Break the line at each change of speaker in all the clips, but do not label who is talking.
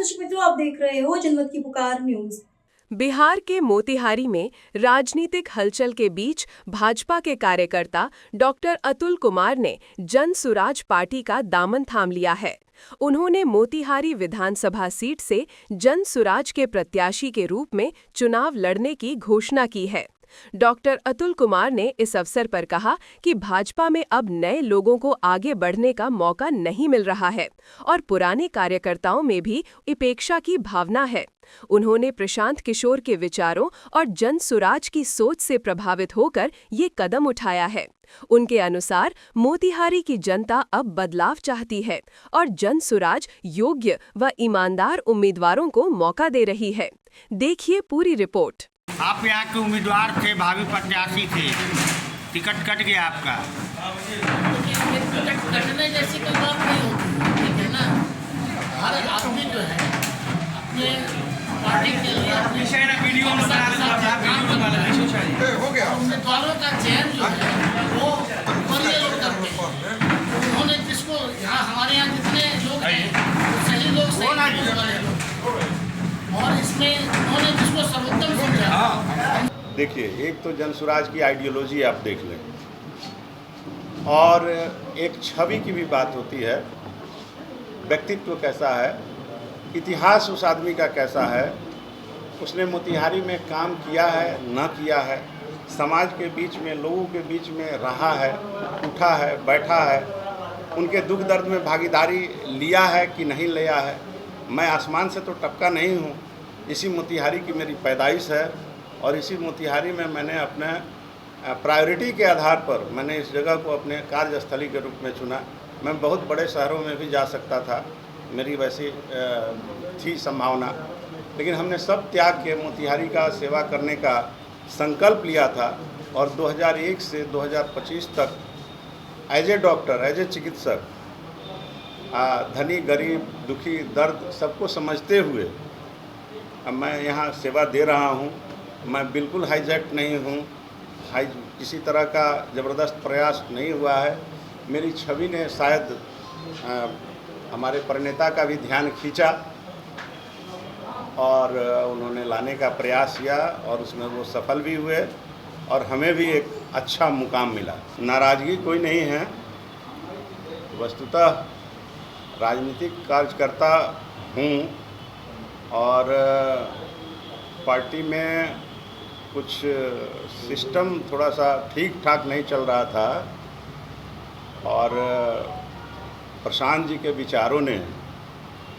दर्शक मित्रों, आप देख रहे हो जनमत की पुकार न्यूज।
बिहार के मोतिहारी में राजनीतिक हलचल के बीच भाजपा के कार्यकर्ता डॉक्टर अतुल कुमार ने जन सुराज पार्टी का दामन थाम लिया है। उन्होंने मोतिहारी विधानसभा सीट से जन सुराज के प्रत्याशी के रूप में चुनाव लड़ने की घोषणा की है। डॉक्टर अतुल कुमार ने इस अवसर पर कहा कि भाजपा में अब नए लोगों को आगे बढ़ने का मौका नहीं मिल रहा है और पुराने कार्यकर्ताओं में भी उपेक्षा की भावना है। उन्होंने प्रशांत किशोर के विचारों और जन सुराज की सोच से प्रभावित होकर ये कदम उठाया है। उनके अनुसार मोतिहारी की जनता अब बदलाव चाहती है और जन सुराज योग्य व ईमानदार उम्मीदवारों को मौका दे रही है। देखिए पूरी रिपोर्ट।
आप यहाँ के उम्मीदवार थे, भावी प्रत्याशी थे, टिकट कट गया आपका।
टिकट कटने जैसी कोई बात नहीं होती, ठीक है ना। हर आदमी जो है अपने पार्टी के लिए उम्मीदवारों का चयन जो है वो वरीय लोग करते हैं। उन्होंने जिसको यहाँ हमारे यहाँ जितने लोग हैं सही लोग सही और इसमें उन्होंने जिसको सर्वोत्तम समझा।
देखिए, एक तो जनसुराज की आइडियोलॉजी आप देख लें और एक छवि की भी बात होती है। व्यक्तित्व कैसा है, इतिहास उस आदमी का कैसा है, उसने मोतिहारी में काम किया है न किया है, समाज के बीच में लोगों के बीच में रहा है, उठा है, बैठा है, उनके दुख दर्द में भागीदारी लिया है कि नहीं लिया है। मैं आसमान से तो टपका नहीं हूँ, इसी मोतिहारी की मेरी पैदाइश है और इसी मोतिहारी में मैंने अपने प्रायोरिटी के आधार पर मैंने इस जगह को अपने कार्यस्थली के रूप में चुना। मैं बहुत बड़े शहरों में भी जा सकता था, मेरी वैसी थी संभावना, लेकिन हमने सब त्याग के मोतिहारी का सेवा करने का संकल्प लिया था और 2001 से 2025 तक as a doctor, as a चिकित्सक, धनी गरीब दुखी दर्द सबको समझते हुए अब मैं यहाँ सेवा दे रहा हूँ। मैं बिल्कुल हाईजैक नहीं हूँ, किसी तरह का ज़बरदस्त प्रयास नहीं हुआ है। मेरी छवि ने शायद हमारे प्रणेता का भी ध्यान खींचा और उन्होंने लाने का प्रयास किया और उसमें वो सफल भी हुए और हमें भी एक अच्छा मुकाम मिला। नाराज़गी कोई नहीं है, वस्तुतः राजनीतिक कार्यकर्ता हूँ और पार्टी में कुछ सिस्टम थोड़ा सा ठीक ठाक नहीं चल रहा था और प्रशांत जी के विचारों ने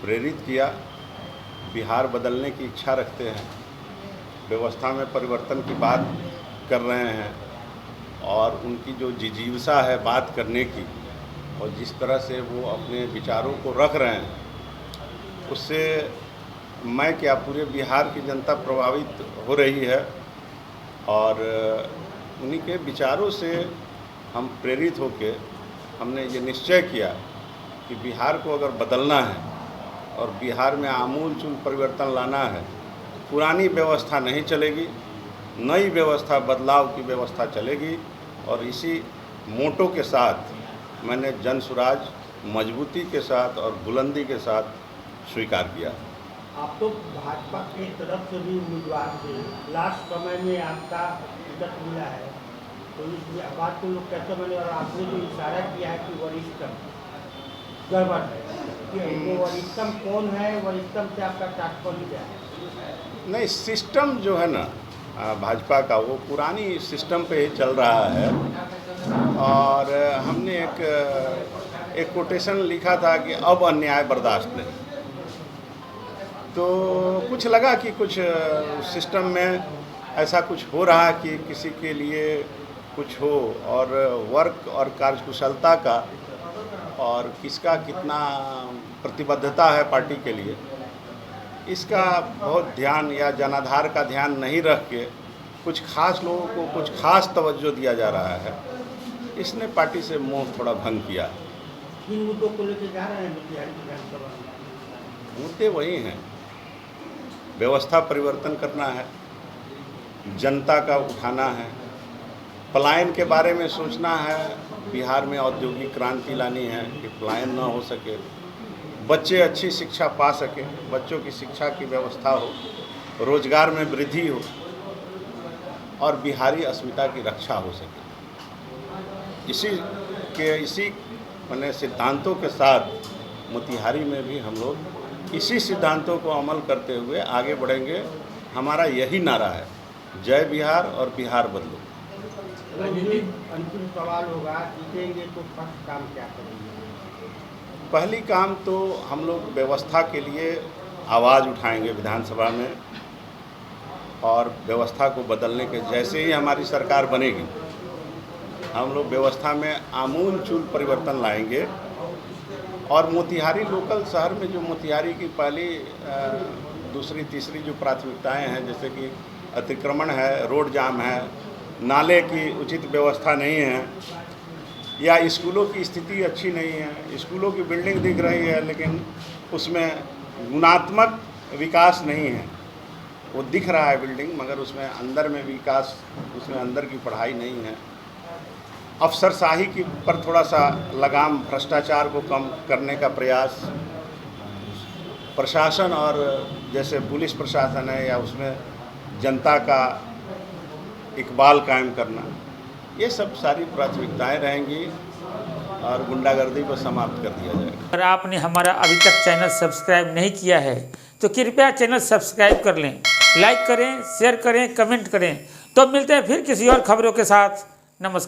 प्रेरित किया। बिहार बदलने की इच्छा रखते हैं, व्यवस्था में परिवर्तन की बात कर रहे हैं और उनकी जो जिजीविसा है बात करने की और जिस तरह से वो अपने विचारों को रख रहे हैं उससे मैं क्या पूरे बिहार की जनता प्रभावित हो रही है और उन्हीं के विचारों से हम प्रेरित होकर हमने ये निश्चय किया कि बिहार को अगर बदलना है और बिहार में आमूल-चूल परिवर्तन लाना है, पुरानी व्यवस्था नहीं चलेगी, नई व्यवस्था, बदलाव की व्यवस्था चलेगी और इसी मोटो के साथ मैंने जन सुराज मजबूती के साथ और बुलंदी के साथ स्वीकार किया।
आप तो भाजपा की तरफ से भी उम्मीदवार थे, लास्ट समय में आपका टिकट मिला है, तो इस बात को लोग कैसे माने और आपने जो इशारा किया है कि वरिष्ठम गड़बड़ है, वो वरिष्ठम कौन है, वरिष्ठम से आपका तात्पर्य क्या है?
नहीं, सिस्टम जो है ना भाजपा का वो पुरानी सिस्टम पे ही चल रहा है और हमने एक कोटेशन लिखा था कि अब अन्याय बर्दाश्त नहीं। तो कुछ लगा कि कुछ सिस्टम में ऐसा कुछ हो रहा कि किसी के लिए कुछ हो और वर्क और कार्यकुशलता का और किसका कितना प्रतिबद्धता है पार्टी के लिए, इसका बहुत ध्यान या जनाधार का ध्यान नहीं रख के कुछ खास लोगों को कुछ खास तवज्जो दिया जा रहा है। इसने पार्टी से मोह थोड़ा भंग किया।
किन मुद्दों को लेकर जा रहे हैं मोतिहारी विधानसभा में?
मुद्दे वही हैं, व्यवस्था परिवर्तन करना है, जनता का उठाना है, पलायन के बारे में सोचना है, बिहार में औद्योगिक क्रांति लानी है कि पलायन न हो सके, बच्चे अच्छी शिक्षा पा सकें, बच्चों की शिक्षा की व्यवस्था हो, रोजगार में वृद्धि हो और बिहारी अस्मिता की रक्षा हो सके। इसी माने सिद्धांतों के साथ मोतिहारी में भी हम लोग इसी सिद्धांतों को अमल करते हुए आगे बढ़ेंगे। हमारा यही नारा है, जय बिहार और बिहार बदलो।
अंतिम सवाल होगा, जीतेंगे तो फर्स्ट काम क्या करेंगे?
पहली काम तो हम लोग व्यवस्था के लिए आवाज़ उठाएंगे विधानसभा में, और व्यवस्था को बदलने के जैसे ही हमारी सरकार बनेगी हम लोग व्यवस्था में आमूल-चूल परिवर्तन लाएंगे। और मोतिहारी लोकल शहर में जो मोतिहारी की पहली दूसरी तीसरी जो प्राथमिकताएं हैं, जैसे कि अतिक्रमण है, रोड जाम है, नाले की उचित व्यवस्था नहीं है, या स्कूलों की स्थिति अच्छी नहीं है। स्कूलों की बिल्डिंग दिख रही है लेकिन उसमें गुणात्मक विकास नहीं है। वो दिख रहा है बिल्डिंग मगर उसमें अंदर में विकास, उसमें अंदर की पढ़ाई नहीं है। अफसरशाही की पर थोड़ा सा लगाम, भ्रष्टाचार को कम करने का प्रयास, प्रशासन और जैसे पुलिस प्रशासन है या उसमें जनता का इकबाल कायम करना, ये सब सारी प्राथमिकताएं रहेंगी और गुंडागर्दी को समाप्त कर दिया जाएगा।
अगर आपने हमारा अभी तक चैनल सब्सक्राइब नहीं किया है तो कृपया चैनल सब्सक्राइब कर लें, लाइक करें, शेयर करें, कमेंट करें। तो मिलते हैं फिर किसी और खबरों के साथ। नमस्कार।